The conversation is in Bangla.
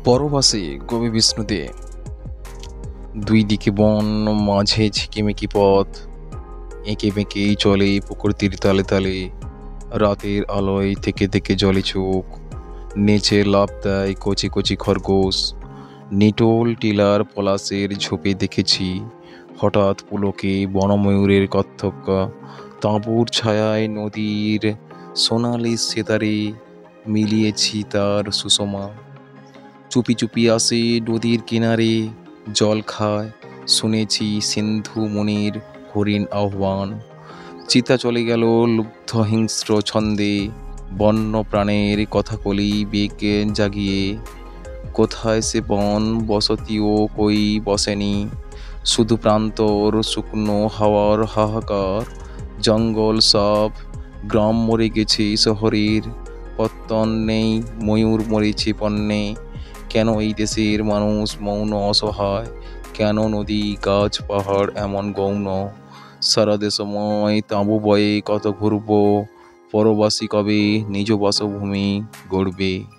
পরবাসে কবি বিষ্ণুদে। দুই দিকে বন, মাঝে ঝিকিমিকি পথ, এঁকে বেঁকেই চলে প্রকৃতির তালে তালে। রাতের আলোয় থেকে থেকে জলে চোখ, নেচে লাফ দেয় কচি কচি খরগোশ। নিটোল টিলার পলাশের ঝোপে দেখেছি হঠাৎ পুলকে বনময়ূরের কত্থকা। তাঁবুর ছায়ায় নদীর সোনালি সেতারে মিলিয়েছি তার সুষমা। চুপি চুপি আসে নদীর কিনারে, জল খায়, শুনেছি সিন্ধু মুনির হরিণ আহ্বান। চিতা চলে গেল লুব্ধ হিংস্র ছন্দে, বন্য প্রাণের কথাকলি বেগ জাগিয়ে। কোথায় সে বন বসতিও কই বসেনি, শুধু প্রান্তর শুকনো হাওয়ার হাহাকার। জঙ্গল সব, গ্রাম মরে গেছে শহরের, পত্তন নেই, ময়ূর মরেছে বন্যে। কেন এই দেশের মানুষ মৌন অসহায়, কেন নদী গাছ পাহাড় এমন গৌণ? সারা দেশময় তাঁবু বয়ে কত ঘুরব, পরবাসী কবে নিজ বাসভূমি গড়বে।